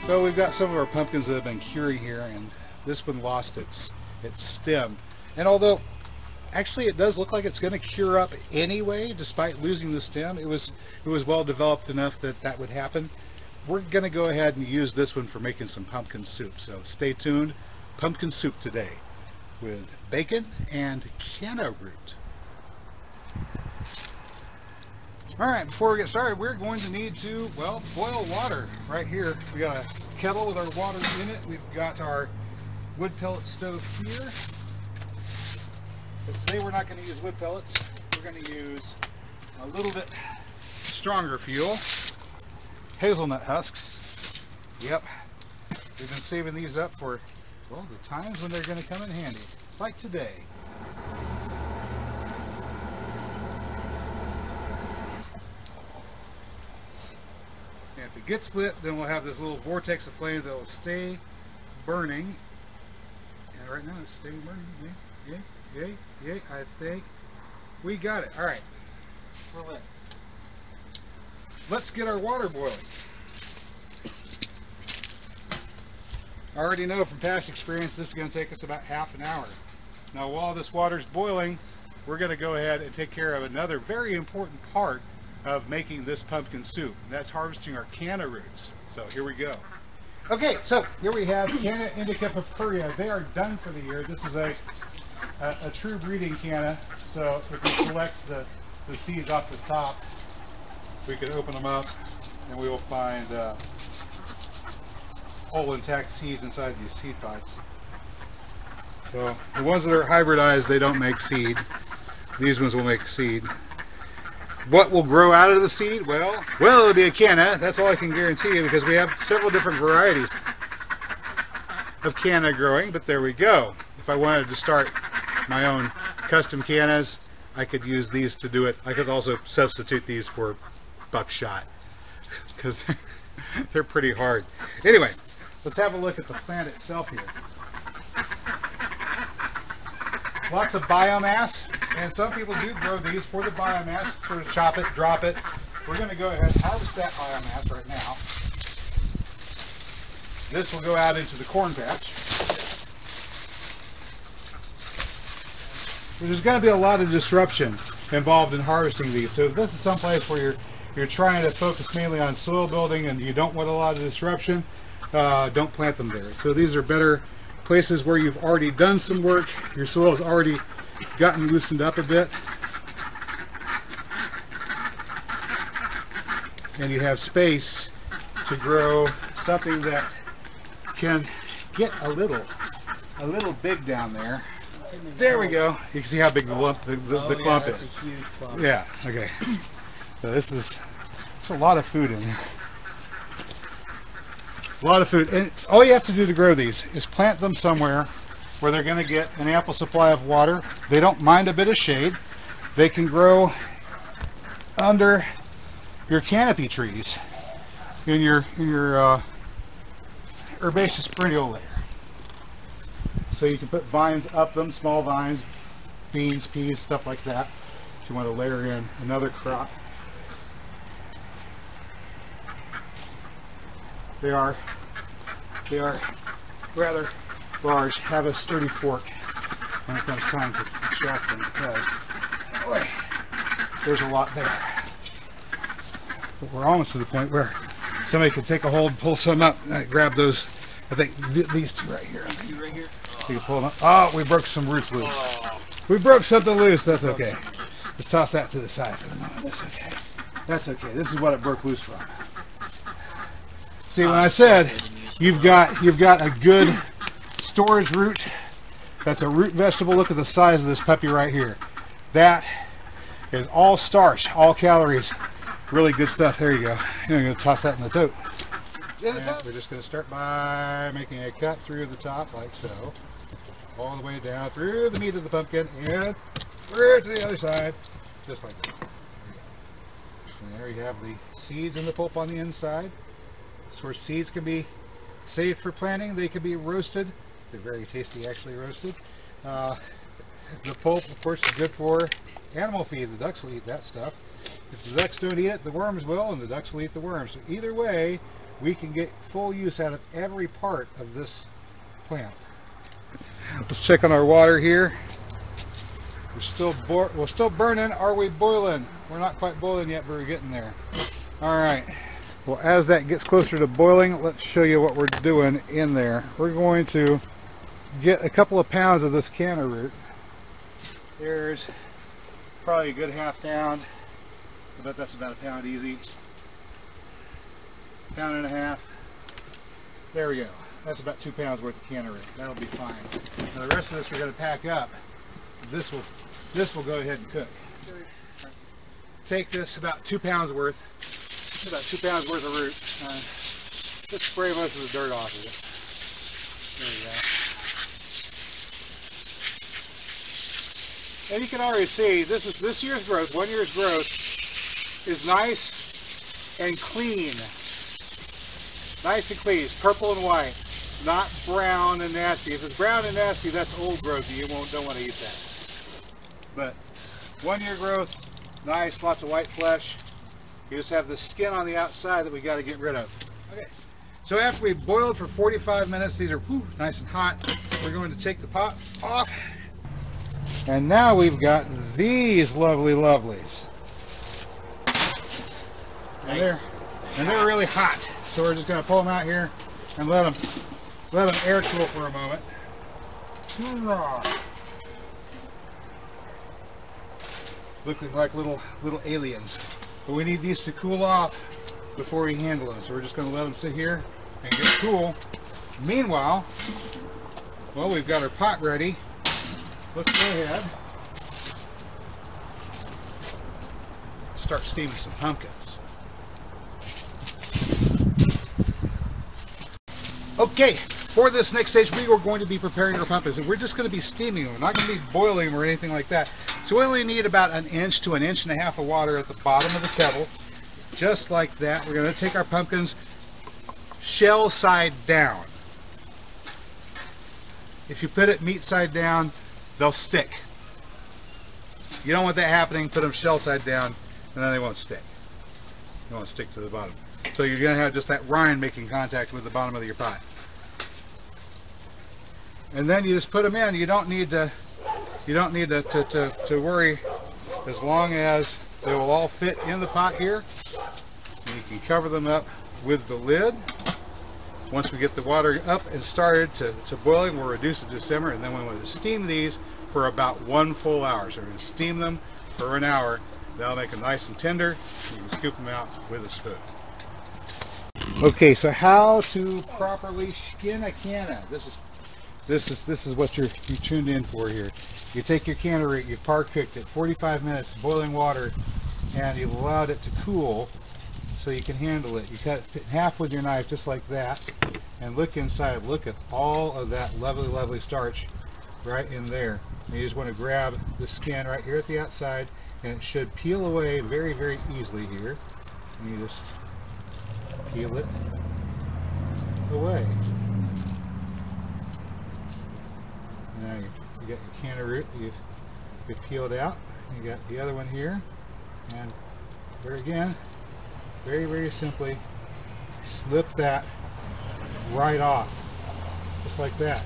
So we've got some of our pumpkins that have been curing here, and this one lost its stem. And although actually it does look like it's going to cure up anyway, despite losing the stem, it was well developed enough that that would happen. We're going to go ahead and use this one for making some pumpkin soup. So stay tuned. Pumpkin soup today with bacon and canna root. Alright, before we get started, we're going to need to, well, boil water right here. We got a kettle with our water in it. We've got our wood pellet stove here. But today we're not going to use wood pellets. We're going to use a little bit stronger fuel. Hazelnut husks. Yep. We've been saving these up for, well, the times when they're going to come in handy. Like today. And if it gets lit, then we'll have this little vortex of flame that will stay burning. And right now it's staying burning. Yay, I think we got it. Alright, we're lit. Let's get our water boiling. I already know from past experience this is going to take us about half an hour. Now while this water's boiling, we're going to go ahead and take care of another very important part of making this pumpkin soup, and that's harvesting our canna roots. So here we go. Okay, so here we have Canna indica purpurea. They are done for the year. This is a true breeding canna, so if we select the seeds off the top, we can open them up and we will find whole intact seeds inside these seed pods. So the ones that are hybridized, they don't make seed. These ones will make seed. What will grow out of the seed? Well, it'll be a canna. That's all I can guarantee you, because we have several different varieties of canna growing, but there we go. If I wanted to start my own custom cannas, I could use these to do it. I could also substitute these for buckshot, because they're pretty hard. Anyway, let's have a look at the plant itself here. Lots of biomass, and some people do grow these for the biomass, sort of chop it, drop it. We're going to go ahead and harvest that biomass right now. This will go out into the corn patch. There's going to be a lot of disruption involved in harvesting these. So if this is someplace where you're trying to focus mainly on soil building and you don't want a lot of disruption, don't plant them there. So these are better places where you've already done some work, your soil has already gotten loosened up a bit, and you have space to grow something that can get a little big down there. There we go. You can see how big the clump is. That's a huge clump. Yeah, okay. So there's a lot of food in there. A lot of food, and all you have to do to grow these is plant them somewhere where they're going to get an ample supply of water. They don't mind a bit of shade. They can grow under your canopy trees in your herbaceous perennial layer. So you can put vines up them, small vines, beans, peas, stuff like that, if you want to layer in another crop. They are rather large, have a sturdy fork when it comes time to extract them, because boy, there's a lot there. But we're almost to the point where somebody could take a hold, pull some up, grab those. I think these two right here. Right here. You can pull them up. Oh, we broke some roots loose. We broke something loose. That's okay. Let's toss that to the side for the moment. That's okay. That's okay. This is what it broke loose from. See, when I said you've got a good storage root, that's a root vegetable. Look at the size of this puppy right here. That is all starch, all calories, really good stuff. There you go. I'm going to toss that in the tote. And we're just going to start by making a cut through the top like so, all the way down through the meat of the pumpkin and through to the other side, just like that. And there you have the seeds and the pulp on the inside. This is where seeds can be saved for planting. They can be roasted. They're very tasty, actually, roasted. The pulp, of course, is good for animal feed. The ducks will eat that stuff. If the ducks don't eat it, the worms will, and the ducks will eat the worms. So either way, we can get full use out of every part of this plant. Let's check on our water here. We're still burning. Are we boiling? We're not quite boiling yet, but we're getting there. All right. Well, as that gets closer to boiling, let's show you what we're doing in there. We're going to get a couple of pounds of this canna root. There's probably a good half pound. I bet that's about a pound easy. Pound and a half. There we go. That's about 2 pounds worth of canna root. That'll be fine. Now the rest of this we're going to pack up. This will go ahead and cook. Take this about 2 pounds worth. About 2 pounds worth of root. Just spray most of the dirt off of it. There you go. And you can already see this year's growth, 1 year's growth, is nice and clean. Nice and clean. It's purple and white. It's not brown and nasty. If it's brown and nasty, that's old growth. You don't want to eat that. But 1 year growth, nice, lots of white flesh. You just have the skin on the outside that we got to get rid of. Okay. So after we've boiled for 45 minutes, these are nice and hot. We're going to take the pot off. And now we've got these lovely lovelies. Nice. And they're really hot. So we're just going to pull them out here and let them air cool for a moment. Looking like little aliens. But we need these to cool off before we handle them. So we're just going to let them sit here and get cool. Meanwhile, well, we've got our pot ready. Let's go ahead. Start steaming some pumpkins. Okay, for this next stage, we are going to be preparing our pumpkins, and we're just going to be steaming them. We're not going to be boiling them or anything like that. So we only need about 1 inch to 1.5 inches of water at the bottom of the kettle. Just like that. We're going to take our pumpkins shell side down. If you put it meat side down, they'll stick. You don't want that happening. Put them shell side down, and then they won't stick. They won't stick to the bottom. So you're going to have just that rind making contact with the bottom of your pot. And then you just put them in. You don't need to worry, as long as they will all fit in the pot here. And you can cover them up with the lid. Once we get the water up and started to boiling, we'll reduce it to simmer, and then we want to steam these for about 1 full hour. So we're going to steam them for an hour. That'll make them nice and tender. You can scoop them out with a spoon. Okay, so how to properly skin a canna. This is what you tuned in for here. You take your canna root, you've par cooked it 45 minutes boiling water, and you've allowed it to cool so you can handle it. You cut it in half with your knife just like that, and look inside. Look at all of that lovely, lovely starch right in there. And you just want to grab the skin right here at the outside, and it should peel away very, very easily here. And you just peel it away. Now you got your canna root you've peeled out. You got the other one here, and there again, very, very simply slip that right off, just like that.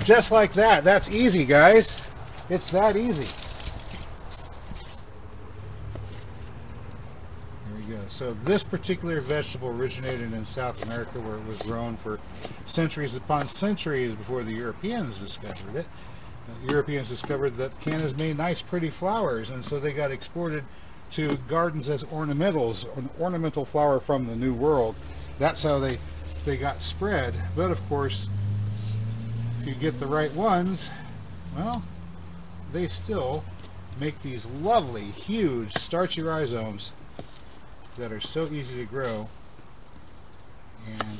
Just like that. That's easy, guys. It's that easy. There we go. So this particular vegetable originated in South America, where it was grown for centuries upon centuries before the Europeans discovered it. The Europeans discovered that cannas made nice, pretty flowers, and so they got exported to gardens as ornamentals, an ornamental flower from the New World. That's how they got spread. But of course, if you get the right ones, well, they still make these lovely, huge, starchy rhizomes that are so easy to grow and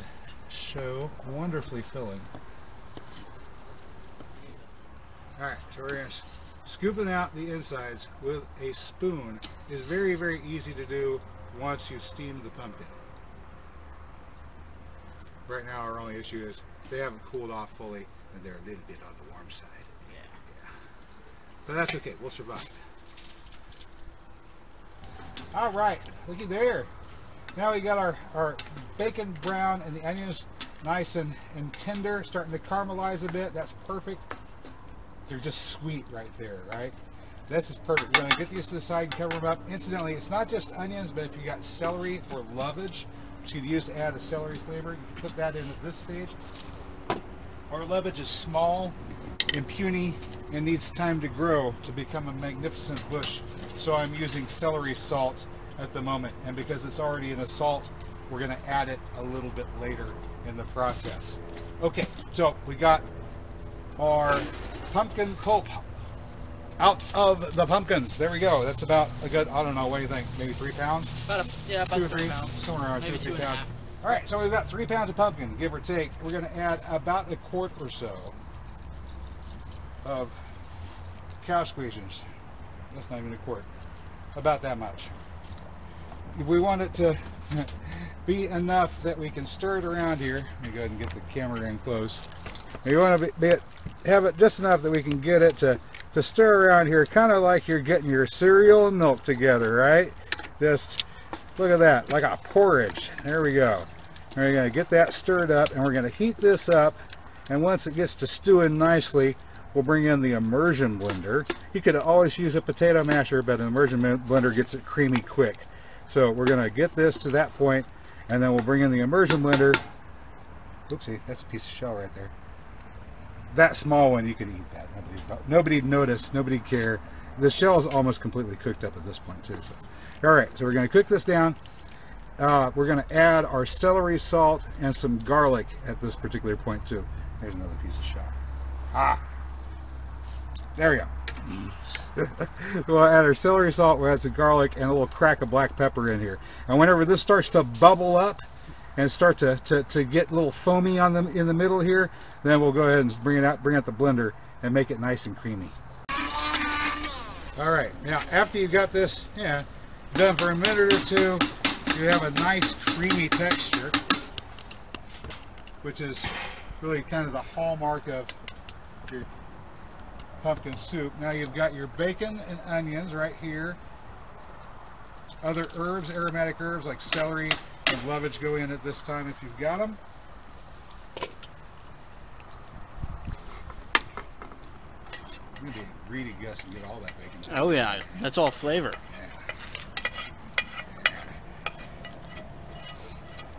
so wonderfully filling. Alright, so we're going to scooping out the insides with a spoon. Is very, very easy to do once you've steamed the pumpkin. Right now our only issue is they haven't cooled off fully and they're a little bit on the warm side. Yeah. But that's okay, we'll survive. All right, looky there. Now we got our bacon brown and the onions nice and tender, starting to caramelize a bit. That's perfect. They're just sweet right there, right? This is perfect. We're going to get these to the side and cover them up. Incidentally, it's not just onions, but if you got celery or lovage, which you could use to add a celery flavor, you can put that in at this stage. Our lovage is small and puny and needs time to grow to become a magnificent bush. So I'm using celery salt at the moment. And because it's already in a salt, we're going to add it a little bit later in the process. Okay, so we got our pumpkin pulp out of the pumpkins. There we go. That's about a good, I don't know, what do you think? Maybe 3 pounds? About 2 or 3 pounds. Somewhere around Maybe 2 or 3 2.5 pounds. All right, so we've got 3 pounds of pumpkin, give or take. We're going to add about a quart or so of cow squeezins. That's not even a quart. About that much. We want it to be enough that we can stir it around here. Let me go ahead and get the camera in close. We want to have it just enough that we can get it to stir around here, kind of like you're getting your cereal and milk together, right? Just look at that, like a porridge. There we go. And we're going to get that stirred up, and we're going to heat this up. And once it gets to stewing nicely, we'll bring in the immersion blender. You could always use a potato masher, but an immersion blender gets it creamy quick. So we're going to get this to that point, and then we'll bring in the immersion blender. Oopsie, that's a piece of shell right there. That small one, you could eat that. Nobody'd notice, nobody'd care. The shell is almost completely cooked up at this point too. So. All right, so we're going to cook this down. We're going to add our celery salt and some garlic at this particular point too. There's another piece of shell. There we go. We'll add our celery salt, we'll add some garlic, and a little crack of black pepper in here. And whenever this starts to bubble up and start to get a little foamy on them in the middle here, then we'll go ahead and bring out the blender and make it nice and creamy. All right, now after you've got this done for a minute or two, you have a nice creamy texture, which is really kind of the hallmark of your pumpkin soup. Now you've got your bacon and onions right here. Other herbs, aromatic herbs like celery and lovage go in at this time if you've got them. I'm going to be a greedy guest and get all that bacon. Oh yeah, that's all flavor.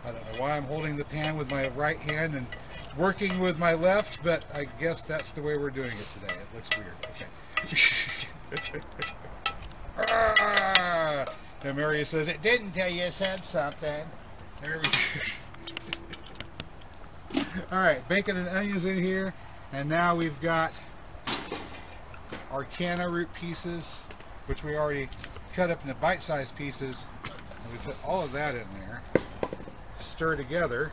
I don't know why I'm holding the pan with my right hand and working with my left, but I guess that's the way we're doing it today. It looks weird. Okay. And Mary says, it didn't tell you said something. There we go. All right, bacon and onions in here. And now we've got our canna root pieces, which we already cut up into bite-sized pieces. And we put all of that in there. Stir together.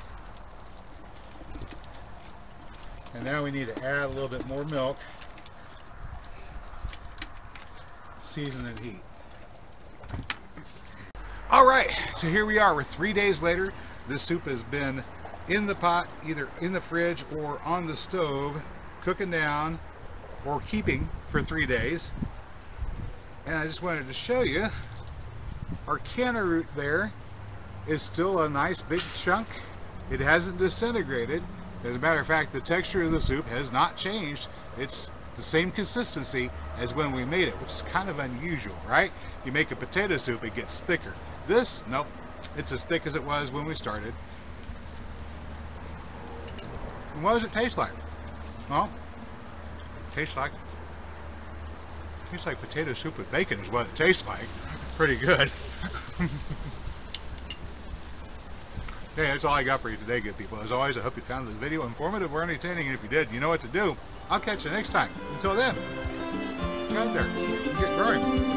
And now we need to add a little bit more milk, season and heat. All right, so here we are. We're 3 days later. This soup has been in the pot, either in the fridge or on the stove, cooking down or keeping for 3 days. And I just wanted to show you our canna root there is still a nice big chunk. It hasn't disintegrated. As a matter of fact, the texture of the soup has not changed. It's the same consistency as when we made it, which is kind of unusual, right? You make a potato soup, it gets thicker. This, nope, it's as thick as it was when we started. And what does it taste like? Well, it tastes like potato soup with bacon is what it tastes like. Pretty good. Okay, that's all I got for you today, good people. As always, I hope you found this video informative or entertaining, and if you did, you know what to do. I'll catch you next time. Until then, get out there and get growing.